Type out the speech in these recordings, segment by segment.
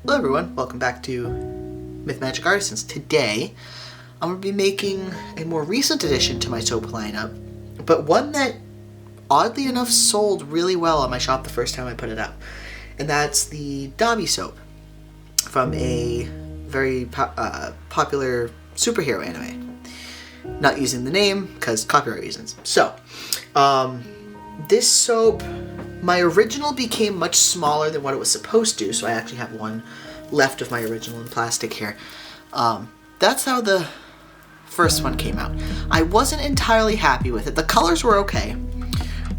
Hello everyone, welcome back to Magic Artisans. Today, I'm going to be making a more recent addition to my soap lineup, but one that, oddly enough, sold really well on my shop the first time I put it up. And that's the DABI soap from a very popular superhero anime. Not using the name, because copyright reasons. So, this soap, my original became much smaller than what it was supposed to, so I actually have one left of my original in plastic here. That's how the first one came out. I wasn't entirely happy with it. The colors were okay.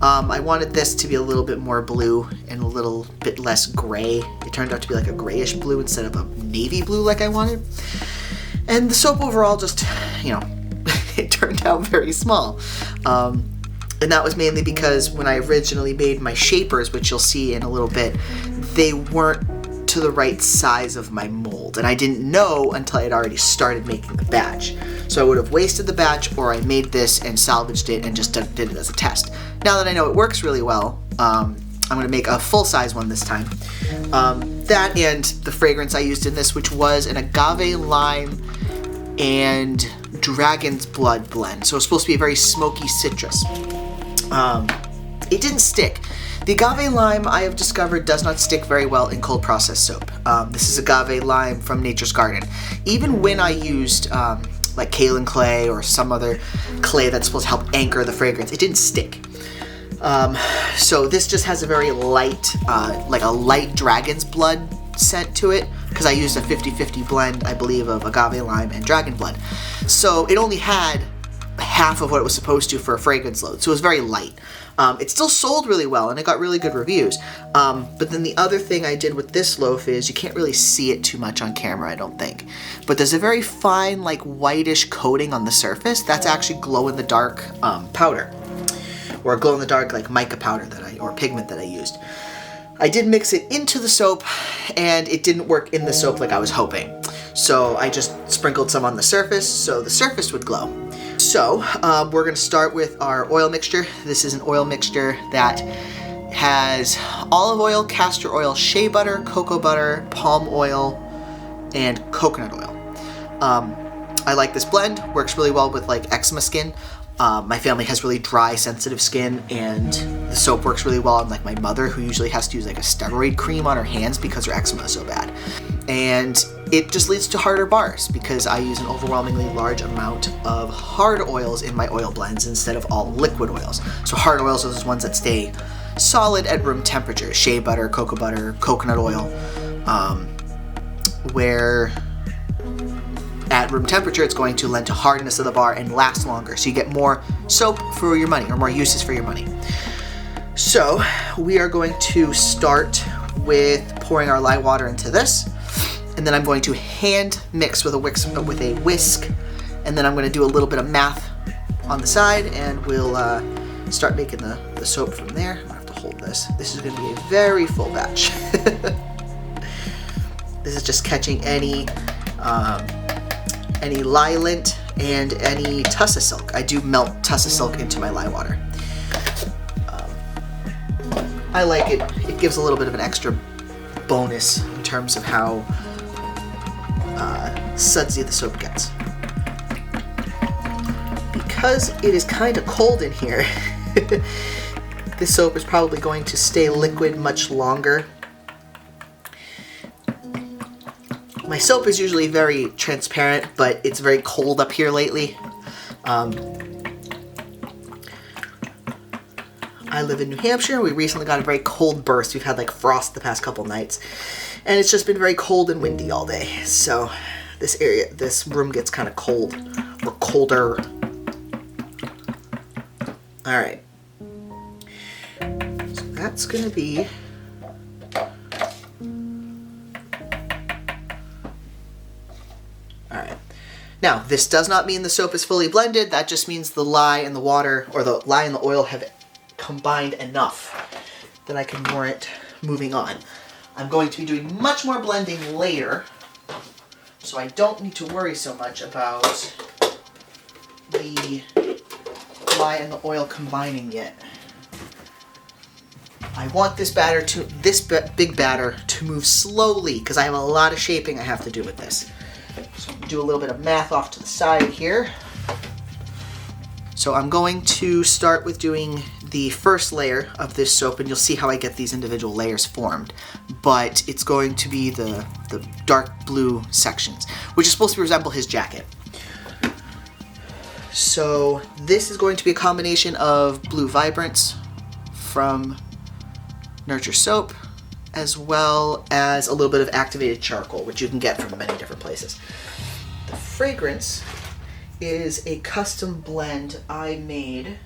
I wanted this to be a little bit more blue and a little bit less gray. It turned out to be like a grayish blue instead of a navy blue like I wanted. And the soap overall just, it turned out very small. And that was mainly because when I originally made my shapers, which you'll see in a little bit, they weren't to the right size of my mold. And I didn't know until I had already started making the batch. So I would have wasted the batch, or I made this and salvaged it and just did it as a test. Now that I know it works really well, I'm going to make a full-size one this time. That and the fragrance I used in this, which was an agave lime and dragon's blood blend. So it's supposed to be a very smoky citrus. It didn't stick. The agave lime, I have discovered, does not stick very well in cold processed soap. This is agave lime from Nature's Garden. Even when I used like kaolin clay or some other clay that's supposed to help anchor the fragrance, it didn't stick. So this just has a very light, like a light dragon's blood scent to it, because I used a 50-50 blend, I believe, of agave lime and dragon blood. So it only had half of what it was supposed to for a fragrance load, so it was very light. It still sold really well, and it got really good reviews. But then the other thing I did with this loaf is, you can't really see it too much on camera, I don't think, but there's a very fine, like, whitish coating on the surface. That's actually glow-in-the-dark powder, or glow-in-the-dark, like, mica powder or pigment that I used. I did mix it into the soap, and it didn't work in the soap like I was hoping. So I just sprinkled some on the surface, so the surface would glow. So we're going to start with our oil mixture. This is an oil mixture that has olive oil, castor oil, shea butter, cocoa butter, palm oil, and coconut oil. I like this blend. Works really well with like eczema skin. My family has really dry, sensitive skin, and the soap works really well on like my mother, who usually has to use like a steroid cream on her hands because her eczema is so bad. And it just leads to harder bars because I use an overwhelmingly large amount of hard oils in my oil blends instead of all liquid oils. So hard oils are those ones that stay solid at room temperature. Shea butter, coconut oil, where at room temperature it's going to lend to hardness of the bar and last longer. So you get more soap for your money, or more uses for your money. So we are going to start with pouring our lye water into this. And then I'm going to hand mix with a whisk, and then I'm going to do a little bit of math on the side, and we'll start making the soap from there. I'm going to have to hold this. This is going to be a very full batch. This is just catching any lye lint and any tussa silk. I do melt tussa silk into my lye water. I like it. It gives a little bit of an extra bonus in terms of how sudsy the soap gets. Because it is kind of cold in here, this soap is probably going to stay liquid much longer. My soap is usually very transparent, but it's very cold up here lately. I live in New Hampshire. We recently got a very cold burst. We've had like frost the past couple nights, and it's just been very cold and windy all day. So this room gets kind of cold, or colder. All right. So that's gonna be all right. Now, this does not mean the soap is fully blended. That just means the lye and the water, or the lye and the oil, have combined enough that I can warrant moving on. I'm going to be doing much more blending later, so I don't need to worry so much about the lye and the oil combining yet. I I want this big batter to move slowly because I have a lot of shaping I have to do with this. So I'm gonna do a little bit of math off to the side here. So I'm going to start with doing the first layer of this soap, and you'll see how I get these individual layers formed. But it's going to be the dark blue sections, which is supposed to resemble his jacket. So this is going to be a combination of Blue Vibrance from Nurture Soap, as well as a little bit of activated charcoal, which you can get from many different places. The fragrance is a custom blend I made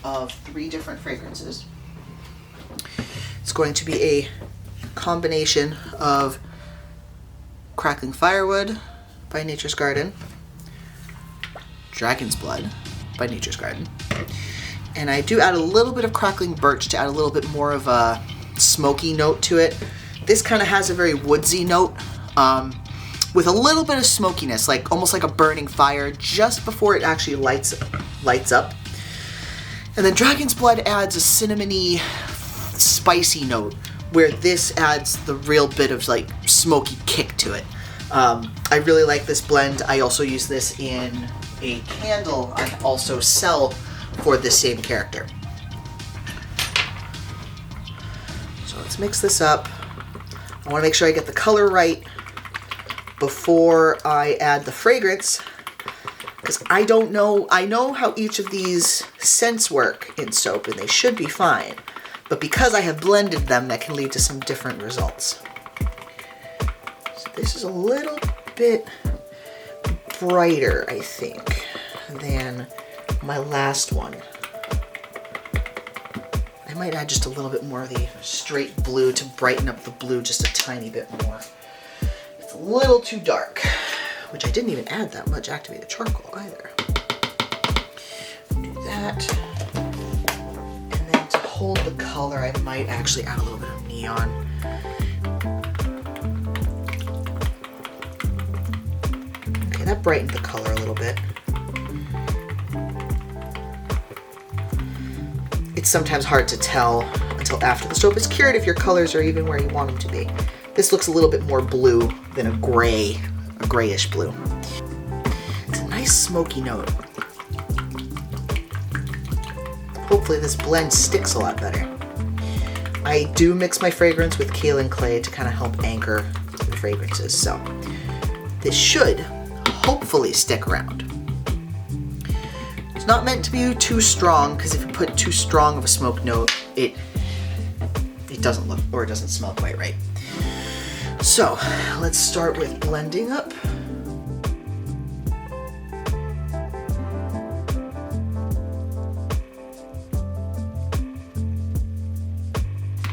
of 3 different fragrances. It's going to be a combination of Crackling Firewood by Nature's Garden, Dragon's Blood by Nature's Garden, and I do add a little bit of Crackling Birch to add a little bit more of a smoky note to it. This kind of has a very woodsy note with a little bit of smokiness, like almost like a burning fire just before it actually lights up. And then Dragon's Blood adds a cinnamony, spicy note, where this adds the real bit of like smoky kick to it. I really like this blend. I also use this in a candle I also sell for this same character. So let's mix this up. I want to make sure I get the color right before I add the fragrance, because I don't know. I know how each of these scents work in soap, and they should be fine. But because I have blended them, that can lead to some different results. So this is a little bit brighter, I think, than my last one. I might add just a little bit more of the straight blue to brighten up the blue just a tiny bit more. It's a little too dark, which I didn't even add that much activated charcoal either. Do that. And then to hold the color, I might actually add a little bit of neon. Okay, that brightened the color a little bit. It's sometimes hard to tell until after the soap is cured if your colors are even where you want them to be. This looks a little bit more blue than a grayish blue. It's a nice smoky note. Hopefully this blend sticks a lot better. I do mix my fragrance with kaolin clay to kind of help anchor the fragrances, so this should hopefully stick around. It's not meant to be too strong, because if you put too strong of a smoke note, it doesn't look, or it doesn't smell quite right. So let's start with blending up.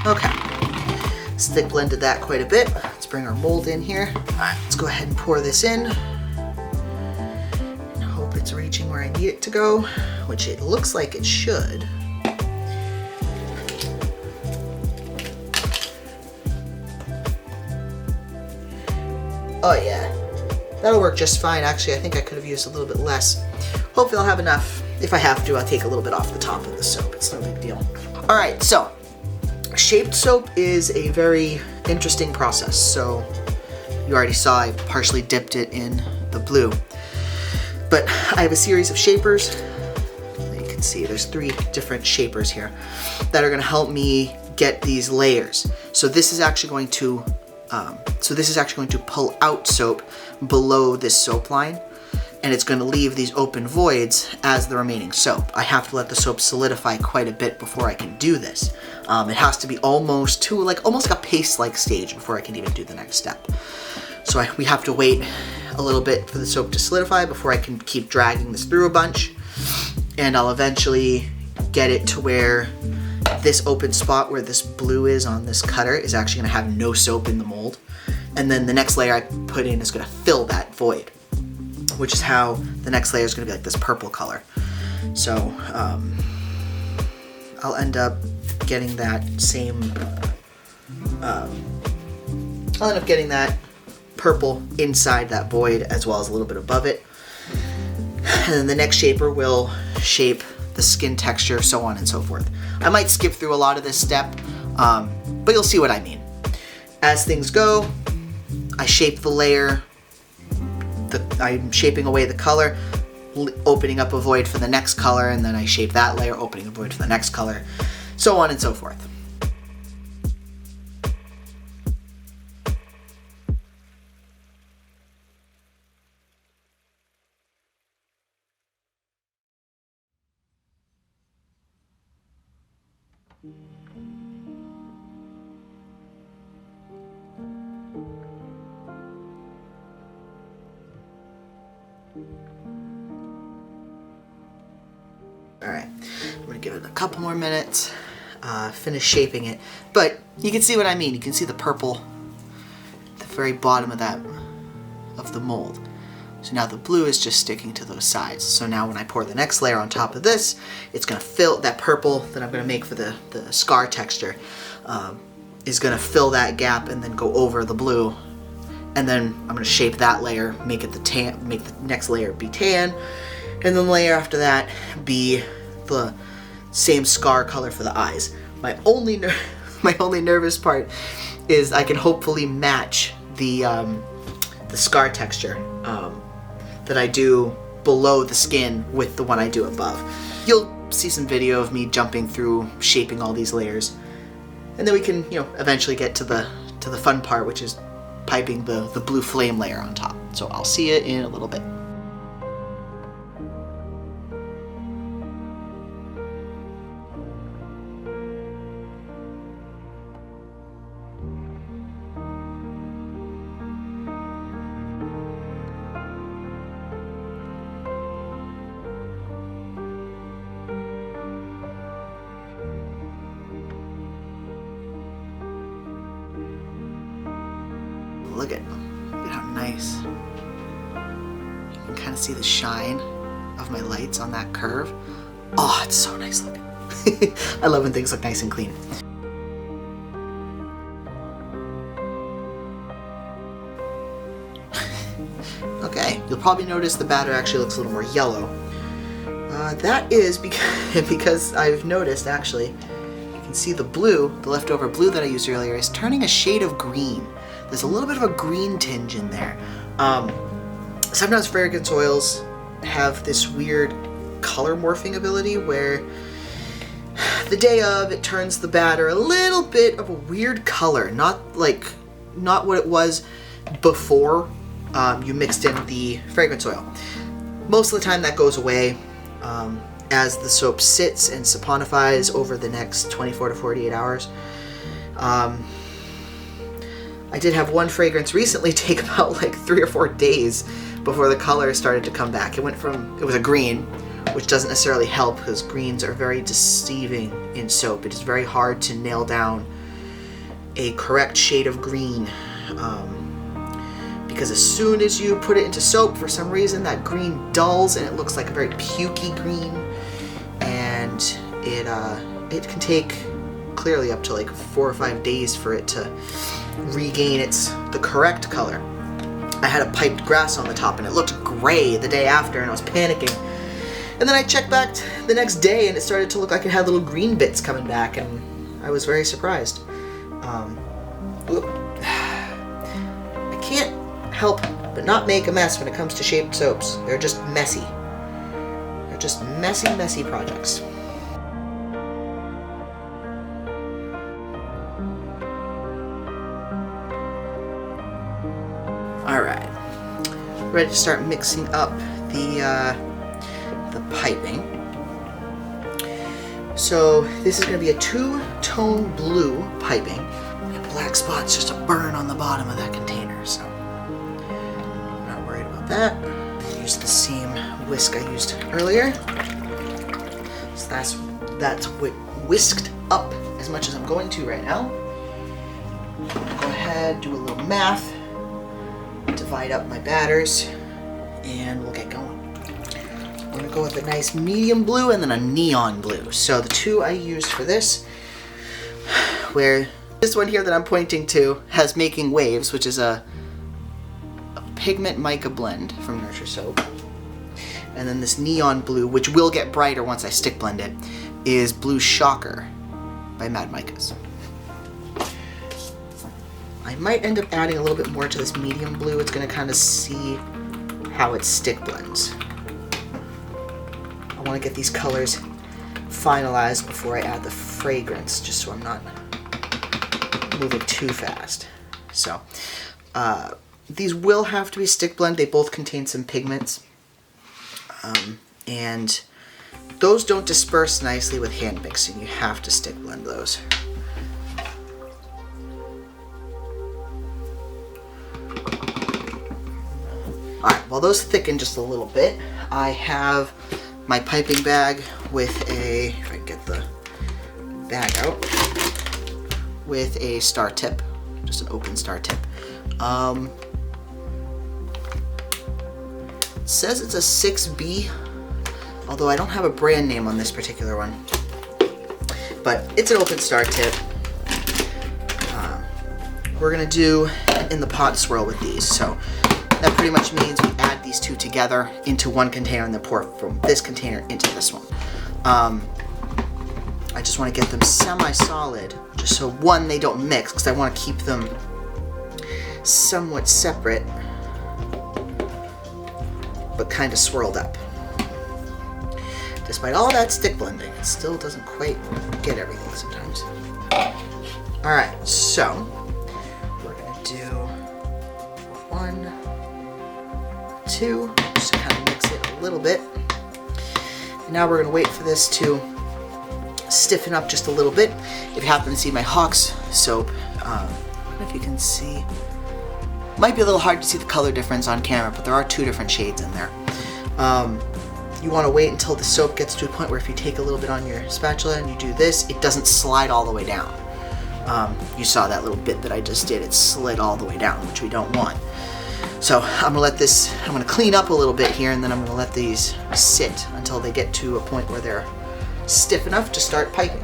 Okay, stick blended that quite a bit. Let's bring our mold in here. All right, let's go ahead and pour this in. And hope it's reaching where I need it to go, which it looks like it should. Oh yeah, that'll work just fine. Actually, I think I could have used a little bit less. Hopefully I'll have enough. If I have to, I'll take a little bit off the top of the soap. It's no big deal. All right, so shaped soap is a very interesting process. So you already saw I partially dipped it in the blue. But I have a series of shapers. You can see there's 3 different shapers here that are gonna help me get these layers. So this is actually going to pull out soap below this soap line, and it's going to leave these open voids as the remaining soap. I have to let the soap solidify quite a bit before I can do this. It has to be almost like a paste-like stage before I can even do the next step. So we have to wait a little bit for the soap to solidify before I can keep dragging this through a bunch, and I'll eventually get it to where this open spot where this blue is on this cutter is actually going to have no soap in the mold. And then the next layer I put in is going to fill that void, which is how the next layer is going to be like this purple color. So I'll end up getting that purple inside that void as well as a little bit above it. And then the next shaper will shape the skin texture, so on and so forth. I might skip through a lot of this step, but you'll see what I mean. As things go, I shape the layer, I'm shaping away the color, opening up a void for the next color, and then I shape that layer, opening a void for the next color, so on and so forth. Alright, I'm going to give it a couple more minutes, finish shaping it, but you can see what I mean. You can see the purple at the very bottom of the mold. So now the blue is just sticking to those sides. So now when I pour the next layer on top of this, it's going to fill that purple that I'm going to make for the scar texture, is going to fill that gap and then go over the blue. And then I'm going to shape that layer, make it make the next layer be tan, and then the layer after that be the same scar color for the eyes. My only nervous part is I can hopefully match the scar texture that I do below the skin with the one I do above. You'll see some video of me jumping through shaping all these layers, and then we can, eventually get to the fun part, which is piping the blue flame layer on top. So I'll see you in a little bit. Look at how nice. You can kind of see the shine of my lights on that curve. Oh, it's so nice looking. I love when things look nice and clean. Okay, you'll probably notice the batter actually looks a little more yellow. That is because I've noticed, actually, you can see the blue, the leftover blue that I used earlier, is turning a shade of green. There's a little bit of a green tinge in there. Sometimes fragrance oils have this weird color morphing ability where the day of it turns the batter a little bit of a weird color, not what it was before you mixed in the fragrance oil. Most of the time that goes away as the soap sits and saponifies over the next 24 to 48 hours. I did have one fragrance recently take about 3 or 4 days before the color started to come back. It was a green, which doesn't necessarily help because greens are very deceiving in soap. It is very hard to nail down a correct shade of green because as soon as you put it into soap, for some reason that green dulls and it looks like a very pukey green, and it can take clearly up to 4 or 5 days for it to regain the correct color. I had a piped grass on the top and it looked gray the day after and I was panicking. And then I checked back the next day and it started to look like it had little green bits coming back, and I was very surprised. I can't help but not make a mess when it comes to shaped soaps. They're just messy. They're just messy, messy projects. Alright, ready to start mixing up the piping. So this is going to be a 2-tone blue piping. And black spots just a burn on the bottom of that container, so I'm not worried about that. I used the same whisk I used earlier. So that's what whisked up as much as I'm going to right now. Go ahead, do a little math. Divide up my batters, and we'll get going. I'm going to go with a nice medium blue and then a neon blue. So the two I used for this, where this one here that I'm pointing to has Making Waves, which is a pigment mica blend from Nurture Soap. And then this neon blue, which will get brighter once I stick blend it, is Blue Shocker by Mad Micas. I might end up adding a little bit more to this medium blue. It's going to kind of see how it stick blends. I want to get these colors finalized before I add the fragrance, just so I'm not moving too fast. So these will have to be stick blend. They both contain some pigments, and those don't disperse nicely with hand mixing. You have to stick blend those. Alright, while those thicken just a little bit, I have my piping bag with a, if I can get the bag out, with a star tip, just an open star tip. It says it's a 6B, although I don't have a brand name on this particular one. But it's an open star tip. We're going to do in the pot swirl with these, so that pretty much means we add these two together into one container and then pour from this container into this one. I just want to get them semi-solid, just so one, they don't mix, because I want to keep them somewhat separate, but kind of swirled up. Despite all that stick blending, it still doesn't quite get everything sometimes. Alright, so we're going to do 1, 2, just to kind of mix it a little bit. And now we're going to wait for this to stiffen up just a little bit. If you happen to see my Hawks soap, I don't know if you can see. Might be a little hard to see the color difference on camera, but there are 2 different shades in there. You want to wait until the soap gets to a point where if you take a little bit on your spatula and you do this, it doesn't slide all the way down. You saw that little bit that I just did. It slid all the way down, which we don't want. So I'm going to clean up a little bit here, and then I'm going to let these sit until they get to a point where they're stiff enough to start piping.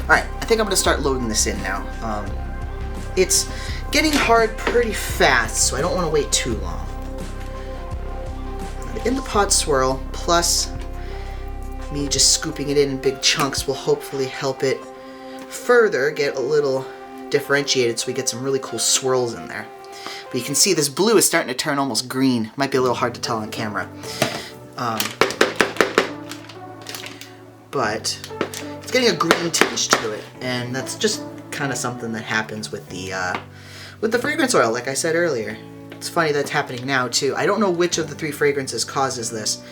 Alright, I think I'm going to start loading this in now. It's getting hard pretty fast, so I don't want to wait too long. In the pot swirl, plus me just scooping it in big chunks, will hopefully help it further get a little differentiated so we get some really cool swirls in there. But you can see this blue is starting to turn almost green. Might be a little hard to tell on camera. But it's getting a green tinge to it, and that's just kind of something that happens with the fragrance oil, like I said earlier. It's funny that's happening now too. I don't know which of the 3 fragrances causes this.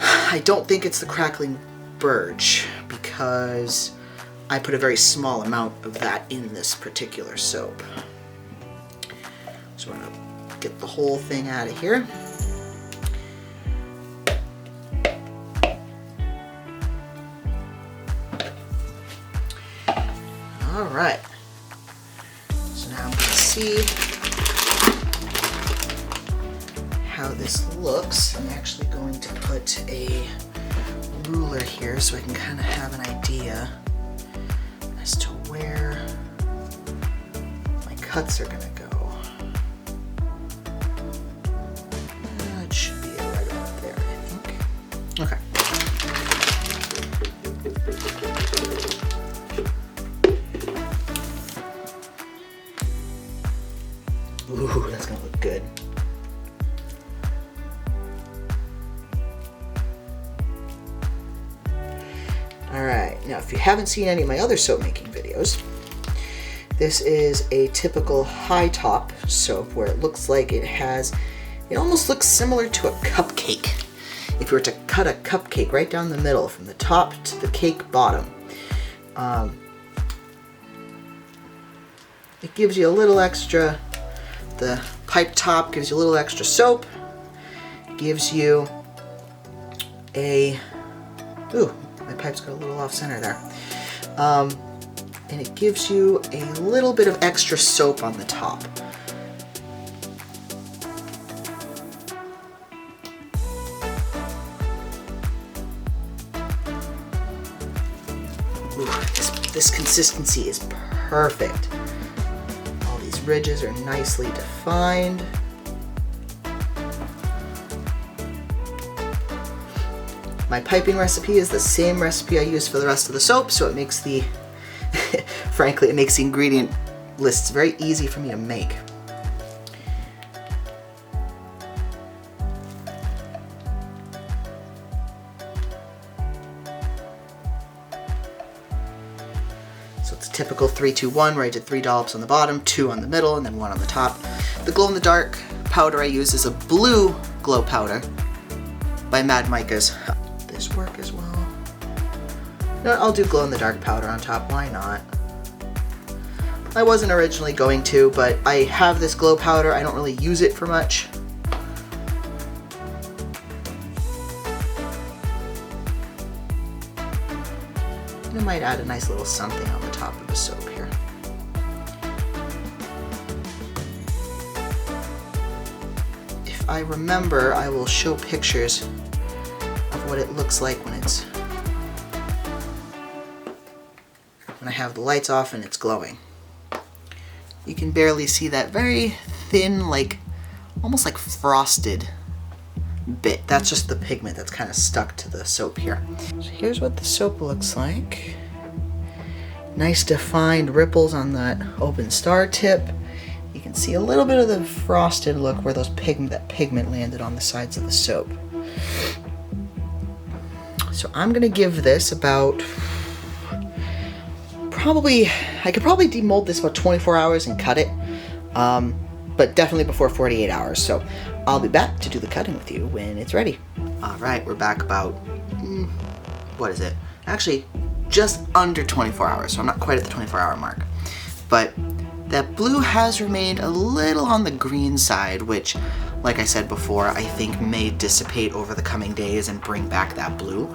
I don't think it's the crackling birch, because I put a very small amount of that in this particular soap. So I'm going to get the whole thing out of here. Alright. So now I'm going to see how this looks. I'm actually going to put a ruler here so I can kind of have an idea as to where my cuts are going to go. It should be right about there, I think. Okay. Ooh, that's going to look good. Alright, now if you haven't seen any of my other soap making videos, this is a typical high top soap where it looks like it almost looks similar to a cupcake. If you were to cut a cupcake right down the middle from the top to the cake bottom, it gives you a little extra, the pipe top gives you a little extra soap, gives you a, ooh, my pipe's got a little off center there. And it gives you a little bit of extra soap on the top. Ooh, this consistency is perfect. All these ridges are nicely defined. My piping recipe is the same recipe I use for the rest of the soap, so it makes the, frankly, it makes the ingredient lists very easy for me to make. So it's a typical 3-2-1 where I did 3 dollops on the bottom, 2 on the middle, and then 1 on the top. The glow-in-the-dark powder I use is a blue glow powder by Mad Micah's. This work as well? No, I'll do glow-in-the-dark powder on top, why not? I wasn't originally going to, but I have this glow powder, I don't really use it for much. I might add a nice little something on the top of the soap here. If I remember, I will show pictures of what it looks like when I have the lights off and it's glowing. You can barely see that very thin, like almost like frosted bit. That's just the pigment that's kind of stuck to the soap here. So here's what the soap looks like. Nice defined ripples on that open star tip. You can see a little bit of the frosted look where that pigment landed on the sides of the soap. So I'm gonna give this about I could probably demold this about 24 hours and cut it, but definitely before 48 hours. So I'll be back to do the cutting with you when it's ready. All right, we're back about, what is it? Actually, just under 24 hours, so I'm not quite at the 24-hour mark. But that blue has remained a little on the green side, which, like I said before, I think may dissipate over the coming days and bring back that blue.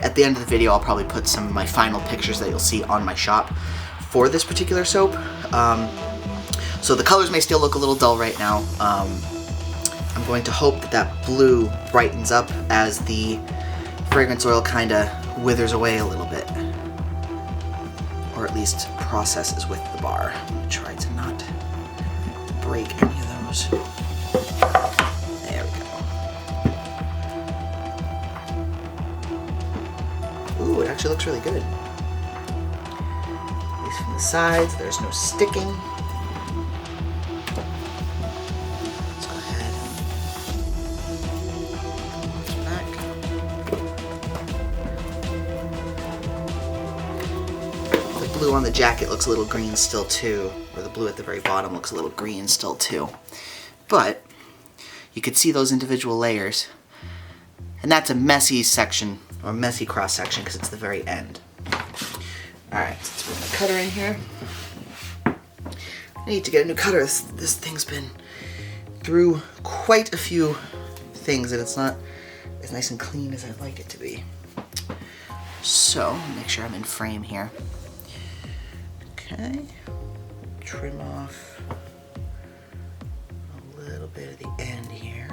At the end of the video, I'll probably put some of my final pictures that you'll see on my shop for this particular soap. So the colors may still look a little dull right now. I'm going to hope that that blue brightens up as the fragrance oil kind of withers away a little bit. Or at least processes with the bar. I'm going to try to not break any of those. There we go. Ooh, it actually looks really good. At least from the sides, there's no sticking. Let's go ahead and watch back. The blue on the jacket looks a little green still too, or the blue at the very bottom looks a little green still too. But you could see those individual layers, and that's a messy section, or messy cross section, because it's the very end. Alright, let's put the cutter in here. I need to get a new cutter. This thing's been through quite a few things, and it's not as nice and clean as I'd like it to be. So, make sure I'm in frame here. Okay, trim off a little bit of the end here.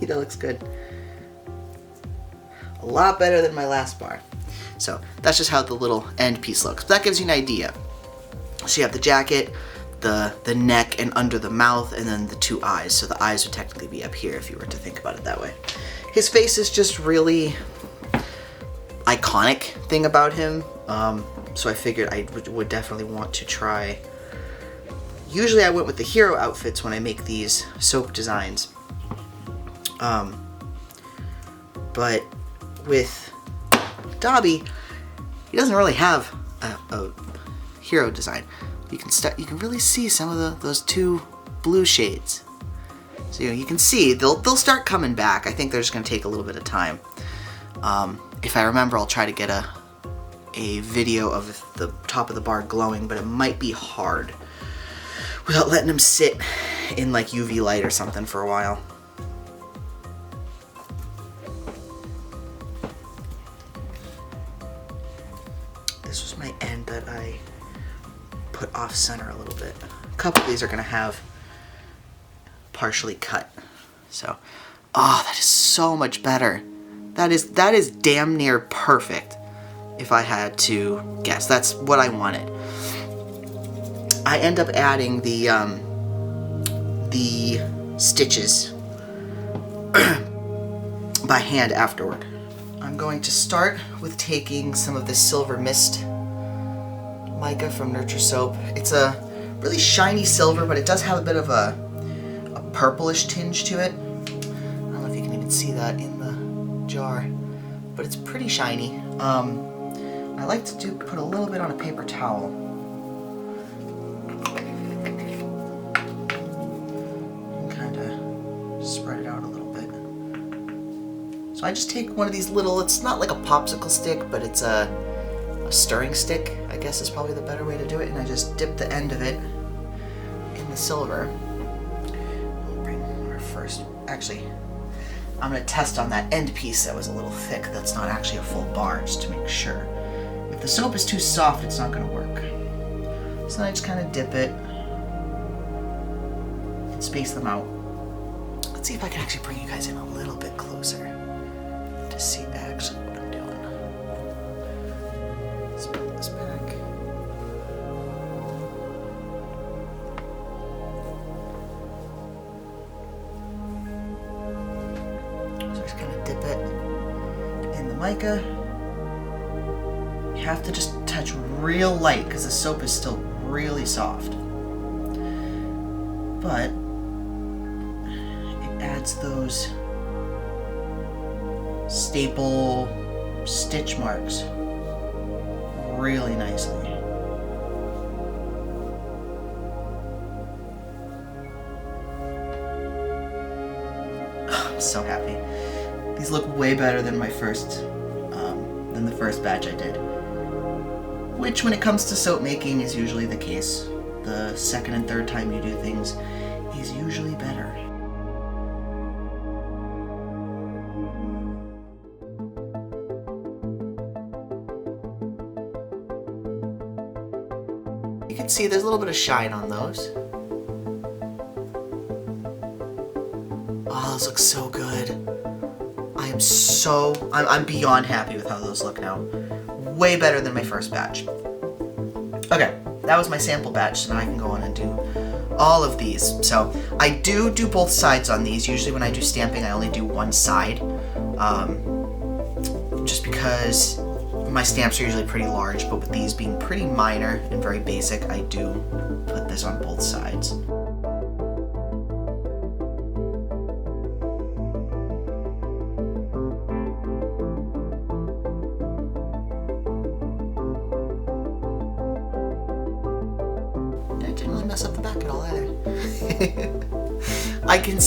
That looks good. A lot better than my last bar. So that's just how the little end piece looks. But that gives you an idea. So you have the jacket, the neck, and under the mouth, and then the two eyes. So the eyes would technically be up here if you were to think about it that way. His face is just really iconic thing about him. So I figured I would definitely want to try. Usually I went with the hero outfits when I make these soap designs. But with DABI, he doesn't really have a hero design. You can really see some of those two blue shades. So you can see they'll start coming back. I think they're just going to take a little bit of time. If I remember, I'll try to get a video of the top of the bar glowing, but it might be hard without letting them sit in like UV light or something for a while. This was my end that I put off center a little bit. A couple of these are going to have partially cut. So, oh, that is so much better. That is damn near perfect. If I had to guess, that's what I wanted. I end up adding the stitches by hand afterward. I'm going to start with taking some of the Silver Mist mica from Nurture Soap. It's a really shiny silver, but it does have a bit of a purplish tinge to it. I don't know if you can even see that in the jar, but it's pretty shiny. I like to put a little bit on a paper towel. And kind of spread it out a little bit. So I just take one of these little, it's not like a popsicle stick, but it's a stirring stick, I guess is probably the better way to do it, and I just dip the end of it in the silver. I'll bring our first, actually, I'm going to test on that end piece that was a little thick, that's not actually a full bar, just to make sure. If the soap is too soft, it's not going to work. So then I just kind of dip it and space them out. Let's see if I can actually bring you guys in a little bit closer to see actually what I'm doing. Let's pull this back. So just kind of dip it in the mica. You have to just touch real light because the soap is still really soft. But it adds those staple stitch marks really nicely. I'm so happy. These look way better than the first batch I did. Which, when it comes to soap making, is usually the case. The second and third time you do things is usually better. You can see there's a little bit of shine on those. Oh, those look so good. I'm beyond happy with how those look now. Way better than my first batch. Okay, that was my sample batch, so now I can go on and do all of these. So I do both sides on these. Usually when I do stamping, I only do one side. Just because my stamps are usually pretty large, but with these being pretty minor and very basic, I do put this on both sides. Mess up the back at all either. I can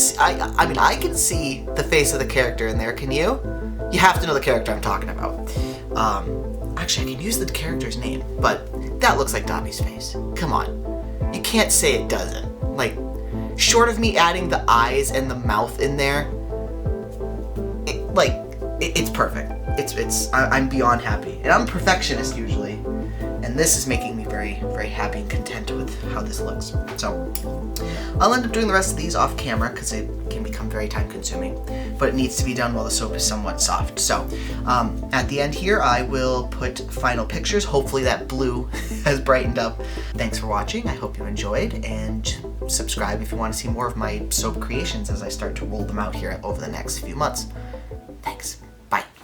see the face of the character in there. Can you? You have to know the character I'm talking about. Actually, I can use the character's name, but that looks like DABI's face. Come on. You can't say it doesn't. Like, short of me adding the eyes and the mouth in there, it's perfect. I'm beyond happy. And I'm a perfectionist usually. And this is making me very, very happy and content with how this looks. So I'll end up doing the rest of these off camera because it can become very time consuming, but it needs to be done while the soap is somewhat soft. So at the end here, I will put final pictures. Hopefully that blue has brightened up. Thanks for watching. I hope you enjoyed, and subscribe if you want to see more of my soap creations as I start to roll them out here over the next few months. Thanks.